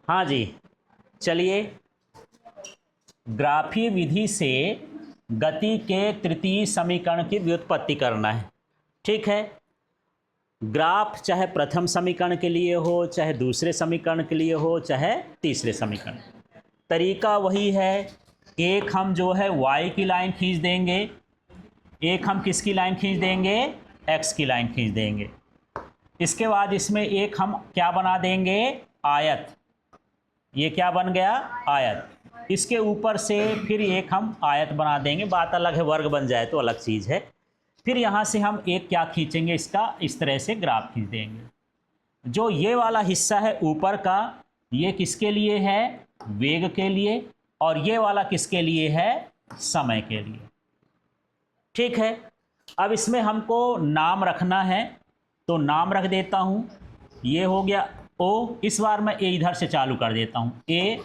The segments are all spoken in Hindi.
हाँ जी, चलिए ग्राफीय विधि से गति के तृतीय समीकरण की व्युत्पत्ति करना है। ठीक है, ग्राफ चाहे प्रथम समीकरण के लिए हो, चाहे दूसरे समीकरण के लिए हो, चाहे तीसरे समीकरण, तरीका वही है। एक हम जो है y की लाइन खींच देंगे, एक हम किसकी लाइन खींच देंगे, x की लाइन खींच देंगे। इसके बाद इसमें एक हम क्या बना देंगे, आयत। ये क्या बन गया, आयत। इसके ऊपर से फिर एक हम आयत बना देंगे, बात अलग है, वर्ग बन जाए तो अलग चीज़ है। फिर यहाँ से हम एक क्या खींचेंगे, इसका इस तरह से ग्राफ खींच देंगे। जो ये वाला हिस्सा है ऊपर का, ये किसके लिए है, वेग के लिए, और ये वाला किसके लिए है, समय के लिए। ठीक है, अब इसमें हमको नाम रखना है, तो नाम रख देता हूँ। ये हो गया ओ, इस बार मैं ए इधर से चालू कर देता हूँ। ए,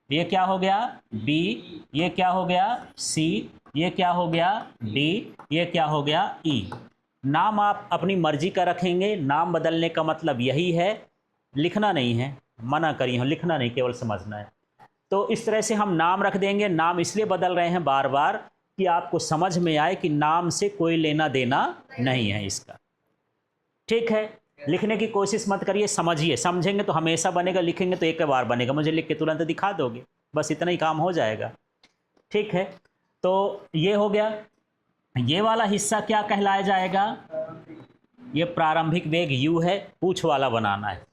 ये क्या हो गया, बी, ये क्या हो गया, सी, ये क्या हो गया, डी, ये क्या हो गया, ई। नाम आप अपनी मर्जी का रखेंगे, नाम बदलने का मतलब यही है, लिखना नहीं है, मना करी हूँ, लिखना नहीं, केवल समझना है। तो इस तरह से हम नाम रख देंगे। नाम इसलिए बदल रहे हैं बार बार कि आपको समझ में आए कि नाम से कोई लेना देना नहीं है इसका। ठीक है, लिखने की कोशिश मत करिए, समझिए, समझेंगे तो हमेशा बनेगा, लिखेंगे तो एक बार बनेगा। मुझे लिख के तुरंत दिखा दोगे, बस इतना ही काम हो जाएगा। ठीक है, तो ये हो गया। ये वाला हिस्सा क्या कहलाया जाएगा, ये प्रारंभिक वेग u है, पूछ वाला बनाना है।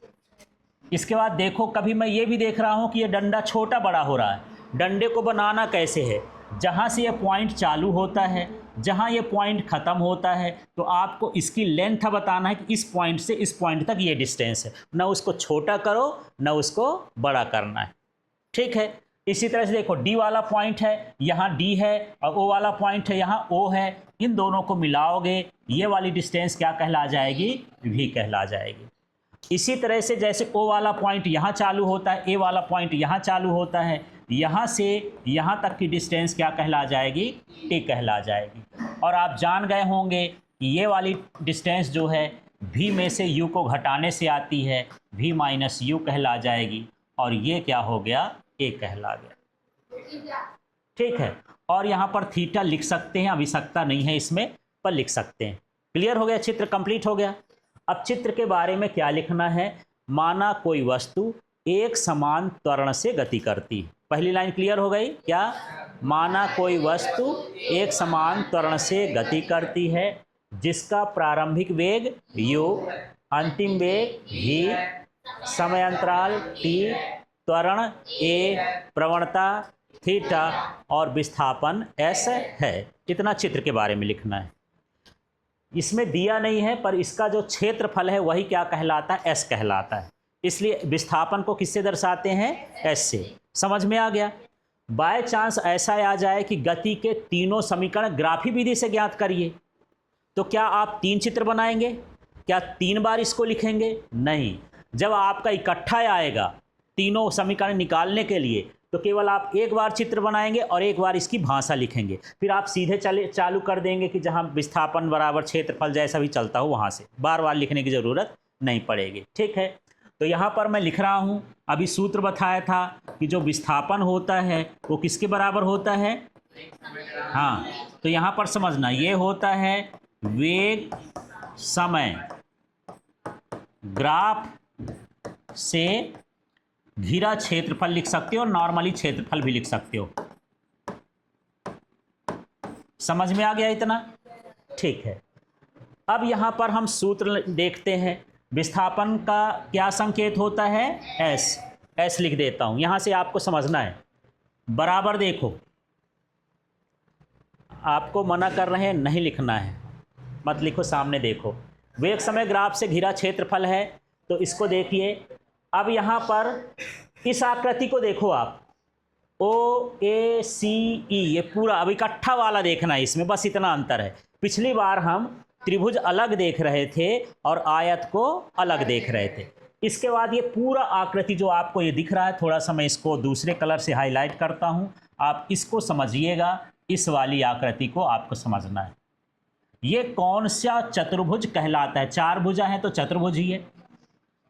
इसके बाद देखो, कभी मैं ये भी देख रहा हूँ कि ये डंडा छोटा बड़ा हो रहा है। डंडे को बनाना कैसे है, जहाँ से ये पॉइंट चालू होता है, जहाँ ये पॉइंट ख़त्म होता है, तो आपको इसकी लेंथ बताना है कि इस पॉइंट से इस पॉइंट तक ये डिस्टेंस है। ना उसको छोटा करो, ना उसको बड़ा करना है। ठीक है, इसी तरह से देखो, डी वाला पॉइंट है, यहाँ डी है, और ओ वाला पॉइंट है, यहाँ ओ है। इन दोनों को मिलाओगे, ये वाली डिस्टेंस क्या कहला जाएगी, वी कहला जाएगी। इसी तरह से जैसे ओ वाला पॉइंट यहाँ चालू होता है, ए वाला पॉइंट यहाँ चालू होता है, यहाँ से यहाँ तक की डिस्टेंस क्या कहला जाएगी, टी कहला जाएगी। और आप जान गए होंगे कि ये वाली डिस्टेंस जो है भी में से यू को घटाने से आती है, भी माइनस यू कहला जाएगी, और ये क्या हो गया, ए कहला गया। ठीक है, और यहाँ पर थीटा लिख सकते हैं, आवश्यकता नहीं है इसमें, पर लिख सकते हैं। क्लियर हो गया, चित्र कंप्लीट हो गया। अब चित्र के बारे में क्या लिखना है, माना कोई वस्तु एक समान त्वरण से गति करती। पहली लाइन क्लियर हो गई क्या, माना कोई वस्तु एक समान त्वरण से गति करती है, जिसका प्रारंभिक वेग u, अंतिम वेग v, समय अंतराल t, त्वरण a, प्रवणता थीटा और विस्थापन s है। इतना चित्र के बारे में लिखना है। इसमें दिया नहीं है, पर इसका जो क्षेत्रफल है वही क्या कहलाता है, s कहलाता है। इसलिए विस्थापन को किससे दर्शाते हैं, s से। समझ में आ गया। बाय चांस ऐसा आ जाए कि गति के तीनों समीकरण ग्राफी विधि से ज्ञात करिए, तो क्या आप 3 चित्र बनाएंगे, क्या 3 बार इसको लिखेंगे, नहीं। जब आपका इकट्ठा आएगा तीनों समीकरण निकालने के लिए, तो केवल आप एक बार चित्र बनाएंगे और एक बार इसकी भाषा लिखेंगे। फिर आप सीधे चालू कर देंगे कि जहां विस्थापन बराबर क्षेत्रफल जैसा भी चलता हो वहां से, बार बार लिखने की ज़रूरत नहीं पड़ेगी। ठीक है, तो यहाँ पर मैं लिख रहा हूँ, अभी सूत्र बताया था कि जो विस्थापन होता है वो किसके बराबर होता है, हाँ, तो यहाँ पर समझना, ये होता है वेग समय ग्राफ से घिरा क्षेत्रफल लिख सकते हो, और नॉर्मली क्षेत्रफल भी लिख सकते हो। समझ में आ गया इतना, ठीक है। अब यहाँ पर हम सूत्र देखते हैं। विस्थापन का क्या संकेत होता है, एस। एस लिख देता हूँ, यहाँ से आपको समझना है। बराबर देखो, आपको मना कर रहे हैं, नहीं लिखना है, मत लिखो, सामने देखो। वेग समय ग्राफ से घिरा क्षेत्रफल है, तो इसको देखिए। अब यहाँ पर इस आकृति को देखो आप, ओ ए सी ई, ये पूरा अब इकट्ठा वाला देखना है, इसमें बस इतना अंतर है। पिछली बार हम त्रिभुज अलग देख रहे थे और आयत को अलग देख रहे थे। इसके बाद ये पूरा आकृति जो आपको ये दिख रहा है, थोड़ा सा मैं इसको दूसरे कलर से हाईलाइट करता हूँ, आप इसको समझिएगा। इस वाली आकृति को आपको समझना है। ये कौन सा चतुर्भुज कहलाता है, 4 भुजा है तो चतुर्भुज ही है।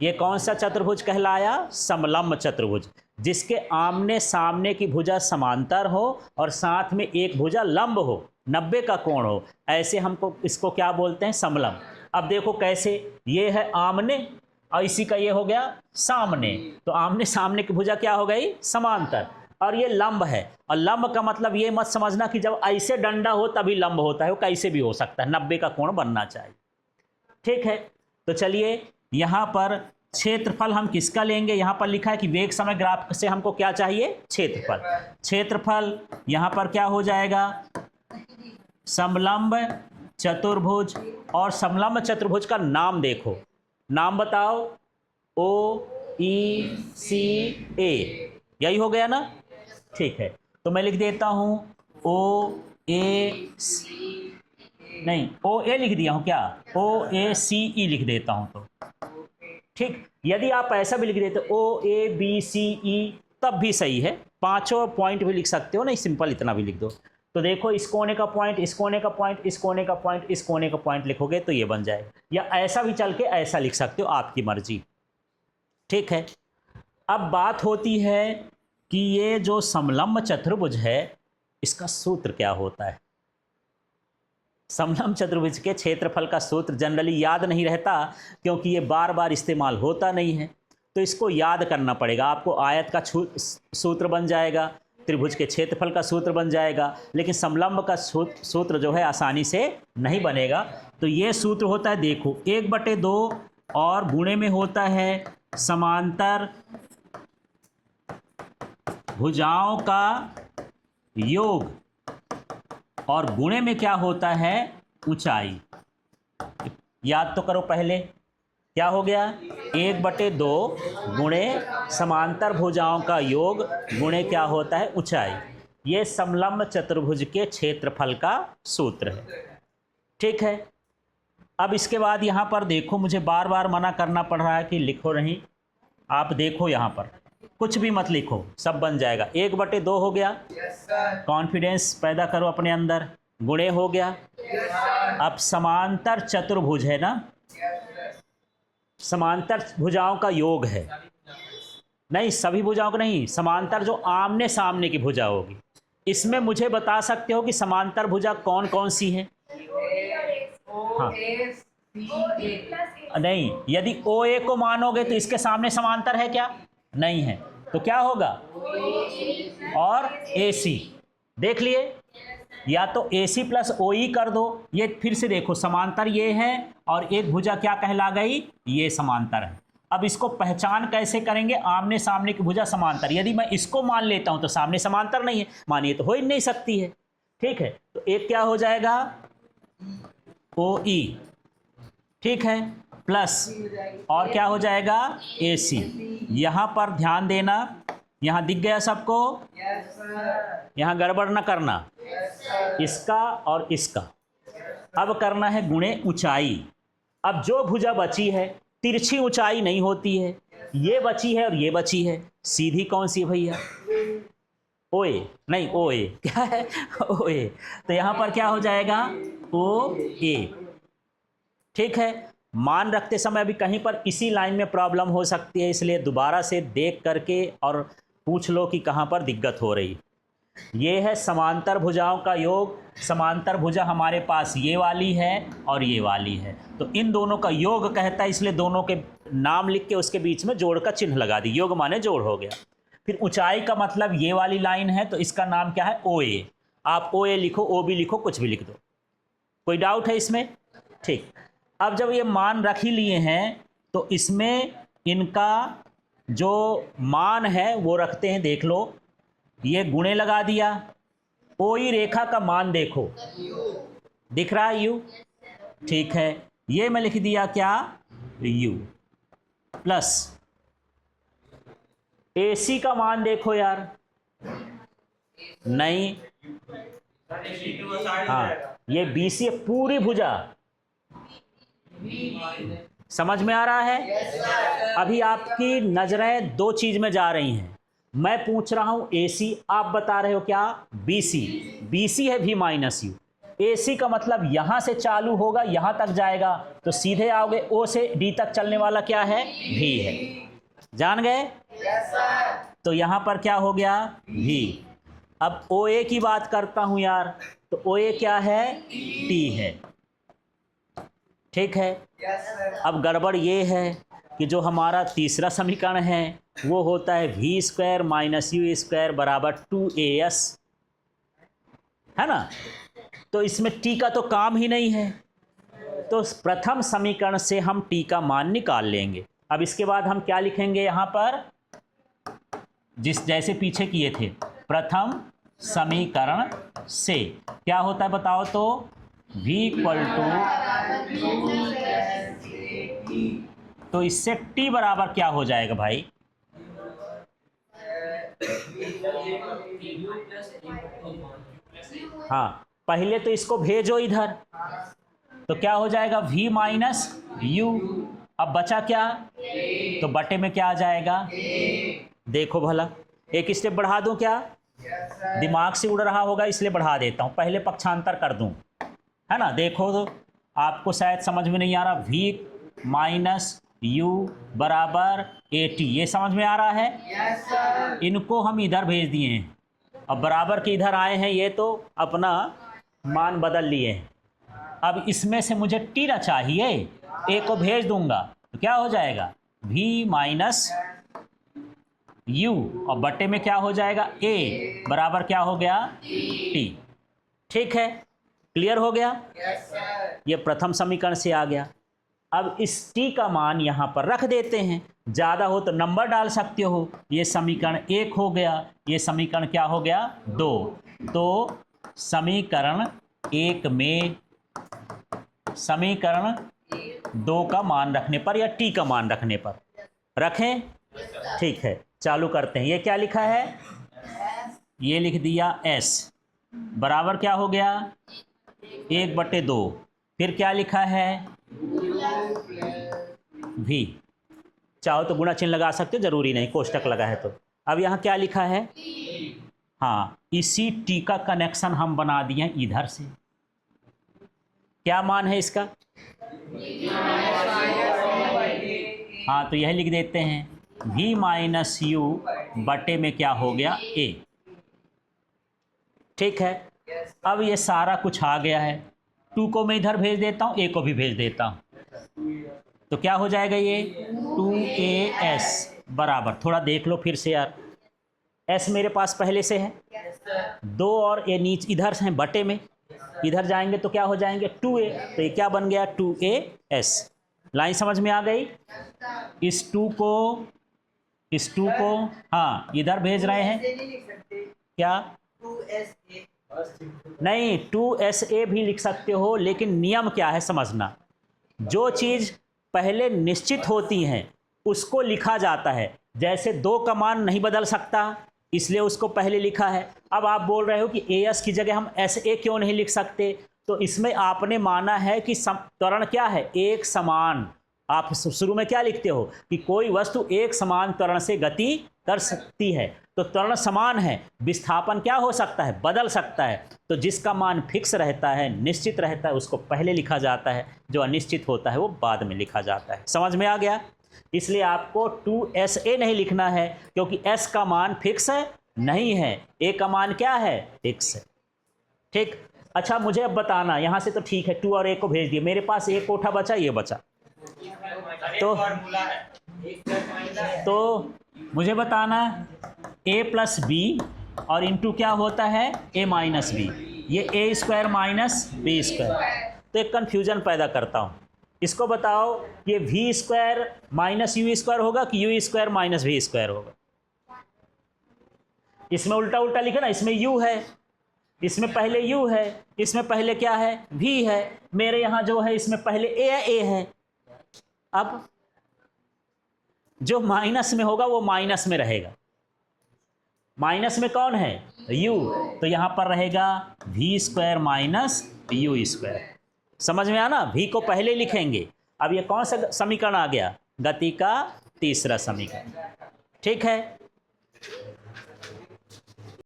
ये कौन सा चतुर्भुज कहलाया? समलंब चतुर्भुज, जिसके आमने सामने की भुजा समांतर हो और साथ में एक भुजा लंब हो, 90 का कोण हो, ऐसे हमको इसको क्या बोलते हैं? समलंब। अब देखो कैसे, ये है आमने और इसी का ये हो गया सामने, तो आमने सामने की भुजा क्या हो गई? समांतर। और ये लंब है, और लंब का मतलब ये मत समझना कि जब ऐसे डंडा हो तभी लंब होता है, वो कैसे भी हो सकता है, 90 का कोण बनना चाहिए। ठीक है, तो चलिए यहाँ पर क्षेत्रफल हम किसका लेंगे? यहाँ पर लिखा है कि वेग समय ग्राफ से हमको क्या चाहिए? क्षेत्रफल। क्षेत्रफल यहाँ पर क्या हो जाएगा? समलंब चतुर्भुज। और समलंब चतुर्भुज का नाम देखो, नाम बताओ। ओ ई सी ए, यही हो गया ना? ठीक है, तो मैं लिख देता हूं ओ ए, नहीं ओ ए लिख दिया हूं क्या? ओ ए सी ई लिख देता हूं तो ठीक। यदि आप ऐसा भी लिख देते ओ ए बी सी ई तब भी सही है, पांचों पॉइंट भी लिख सकते हो, नहीं सिंपल इतना भी लिख दो। तो देखो इस कोने का पॉइंट, इस कोने का पॉइंट, इस कोने का पॉइंट, इस कोने का पॉइंट लिखोगे तो ये बन जाएगा, या ऐसा भी चल के ऐसा लिख सकते हो, आपकी मर्जी। ठीक है, अब बात होती है कि ये जो समलंब चतुर्भुज है इसका सूत्र क्या होता है? समलंब चतुर्भुज के क्षेत्रफल का सूत्र जनरली याद नहीं रहता, क्योंकि ये बार बार इस्तेमाल होता नहीं है, तो इसको याद करना पड़ेगा आपको। आयत का सूत्र बन जाएगा, त्रिभुज के क्षेत्रफल का सूत्र बन जाएगा, लेकिन समलंब का सूत्र जो है आसानी से नहीं बनेगा। तो ये सूत्र होता है, देखो 1/2 और गुणे में होता है समांतर भुजाओं का योग, और गुणे में क्या होता है? ऊंचाई। याद तो करो पहले, क्या हो गया? 1/2 गुणे समांतर भुजाओं का योग गुणे क्या होता है? ऊंचाई। ये समलंब चतुर्भुज के क्षेत्रफल का सूत्र है। ठीक है, अब इसके बाद यहाँ पर देखो, मुझे बार बार मना करना पड़ रहा है कि लिखो नहीं, आप देखो यहाँ पर कुछ भी मत लिखो, सब बन जाएगा। 1/2 हो गया, कॉन्फिडेंस पैदा करो अपने अंदर, गुणे हो गया। अब समांतर चतुर्भुज है ना, समांतर भुजाओं का योग है, नहीं सभी भुजाओं का नहीं, समांतर जो आमने सामने की भुजा होगी। इसमें मुझे बता सकते हो कि समांतर भुजा कौन कौन सी है? हाँ, नहीं, यदि ओ ए को मानोगे तो इसके सामने समांतर है क्या? नहीं है, तो क्या होगा? और ए सी। देख लिए, या तो ए सी प्लस ओ ई कर दो, ये फिर से देखो समांतर ये है, और एक भुजा क्या कहला गई? ये समांतर है। अब इसको पहचान कैसे करेंगे? आमने सामने की भुजा समांतर, यदि मैं इसको मान लेता हूं तो सामने समांतर नहीं है, मानिए तो हो ही नहीं सकती है। ठीक है, तो एक क्या हो जाएगा? ओ ई, ठीक है, प्लस और क्या हो जाएगा? ए सी। यहां पर ध्यान देना, यहां दिख गया सबको? यहां गड़बड़ न करना, इसका और इसका। अब करना है गुणे ऊंचाई। अब जो भुजा बची है, तिरछी ऊंचाई नहीं होती है, ये बची है और ये बची है, सीधी कौन सी भैया? ओ ए, नहीं ओ ए, क्या है? ओ ए। तो यहां पर क्या हो जाएगा? ओ ए। ठीक है, मान रखते समय अभी कहीं पर इसी लाइन में प्रॉब्लम हो सकती है, इसलिए दोबारा से देख करके और पूछ लो कि कहाँ पर दिक्कत हो रही। ये है समांतर भुजाओं का योग। समांतर भुजा हमारे पास ये वाली है और ये वाली है, तो इन दोनों का योग कहता है, इसलिए दोनों के नाम लिख के उसके बीच में जोड़ का चिन्ह लगा दी, योग माने जोड़ हो गया। फिर ऊंचाई का मतलब ये वाली लाइन है, तो इसका नाम क्या है? ओ ए। आप ओ ए लिखो, ओ बी लिखो, कुछ भी लिख दो, कोई डाउट है इसमें? ठीक, अब जब ये मान रख ही लिए हैं तो इसमें इनका जो मान है वो रखते हैं। देख लो, ये गुणे लगा दिया, ओ ई रेखा का मान देखो, दिख रहा है यू? ठीक है, ये मैं लिख दिया क्या? यू, प्लस ए सी का मान देखो यार, नहीं, हाँ, ये बी सी पूरी भुजा, समझ में आ रहा है? अभी आपकी नजरें दो चीज में जा रही हैं, मैं पूछ रहा हूं ए सी, आप बता रहे हो क्या? B C. बी सी है भी माइनस यू, AC का मतलब यहां से चालू होगा यहां तक जाएगा, तो सीधे आओगे O से D तक चलने वाला क्या है? V है। जान गए? तो यहां पर क्या हो गया? V। अब OA की बात करता हूं यार, तो OA क्या है? T है। ठीक है। अब गड़बड़ ये है कि जो हमारा तीसरा समीकरण है वो होता है v square minus U square बराबर 2as, है ना। तो इसमें t का तो काम ही नहीं है, तो प्रथम समीकरण से हम t का मान निकाल लेंगे। अब इसके बाद हम क्या लिखेंगे यहाँ पर, जैसे पीछे किए थे, प्रथम समीकरण से क्या होता है बताओ तो, v इक्वल टू, तो इससे t बराबर क्या हो जाएगा भाई? हाँ, पहले तो इसको भेजो इधर, तो क्या हो जाएगा? v minus you. अब बचा क्या? तो बटे में क्या आ जाएगा? देखो भला, एक स्टेप बढ़ा दूं क्या? दिमाग से उड़ रहा होगा इसलिए बढ़ा देता हूं, पहले पक्षांतर कर दूं, है ना। देखो तो आपको शायद समझ में नहीं आ रहा, v माइनस यू बराबर AT, ये समझ में आ रहा है? yes, इनको हम इधर भेज दिए हैं, अब बराबर के इधर आए हैं, ये तो अपना मान बदल लिए हैं। अब इसमें से मुझे t ना चाहिए, a को भेज दूंगा तो क्या हो जाएगा? v माइनस यू, और बटे में क्या हो जाएगा? a बराबर क्या हो गया? t। ठीक है, क्लियर हो गया? yes, ये प्रथम समीकरण से आ गया। अब इस t का मान यहां पर रख देते हैं, ज़्यादा हो तो नंबर डाल सकते हो। ये समीकरण 1 हो गया, ये समीकरण क्या हो गया? 2। तो समीकरण 1 में समीकरण 2 का मान रखने पर या t का मान रखने पर रखें? ठीक है, चालू करते हैं। ये क्या लिखा है? ये लिख दिया s बराबर क्या हो गया? 1/2। फिर क्या लिखा है? v। चाहो तो गुणा चिन्ह लगा सकते हो, जरूरी नहीं, कोष्टक लगा है तो। अब यहाँ क्या लिखा है? हाँ, इसी t का कनेक्शन हम बना दिए इधर से। क्या मान है इसका? हाँ, तो यह लिख देते हैं, v माइनस यू बटे में क्या हो गया? a। ठीक है, अब ये सारा कुछ आ गया है, 2 को मैं इधर भेज देता हूँ, a को भी भेज देता हूँ, तो क्या हो जाएगा? ये 2as बराबर, थोड़ा देख लो फिर से यार, s मेरे पास पहले से है, 2 और a नीचे इधर से हैं बटे में, इधर जाएंगे तो क्या हो जाएंगे? 2a, तो ये क्या बन गया? 2as। लाइन समझ में आ गई? इस 2 को हाँ इधर भेज रहे हैं, क्या? नहीं, 2sa भी लिख सकते हो, लेकिन नियम क्या है समझना, जो चीज़ पहले निश्चित होती हैं उसको लिखा जाता है। जैसे 2 का मान नहीं बदल सकता, इसलिए उसको पहले लिखा है। अब आप बोल रहे हो कि as की जगह हम sa क्यों नहीं लिख सकते, तो इसमें आपने माना है कि त्वरण क्या है? एक समान। आप शुरू में क्या लिखते हो कि कोई वस्तु एक समान त्वरण से गति कर सकती है, तो त्वरण समान है, विस्थापन क्या हो सकता है? बदल सकता है। तो जिसका मान फिक्स रहता है, निश्चित रहता है, उसको पहले लिखा जाता है, जो अनिश्चित होता है वो बाद में लिखा जाता है। समझ में आ गया? इसलिए आपको 2sa नहीं लिखना है, क्योंकि s का मान फिक्स नहीं है, a का मान क्या है? फिक्स है। ठीक। अच्छा, मुझे अब बताना, यहाँ से तो ठीक है, 2 और a को भेज दिए, मेरे पास एक कोठा बचा, ये बचा, तो मुझे बताना a प्लस बी और इंटू क्या होता है? a माइनस बी, ये a square minus B square. तो एक कन्फ्यूजन पैदा करता हूँ, इसको बताओ, ये v square minus U square होगा कि U square minus V square होगा? इसमें उल्टा उल्टा लिखे ना, इसमें u है, इसमें पहले u है, इसमें पहले क्या है? v है। मेरे यहाँ जो है इसमें पहले a है। अब जो माइनस में होगा वो माइनस में रहेगा, माइनस में कौन है? u, तो यहां पर रहेगा v square minus U square. समझ में आना? v को पहले लिखेंगे। अब ये कौन सा समीकरण आ गया? गति का तीसरा समीकरण। ठीक है।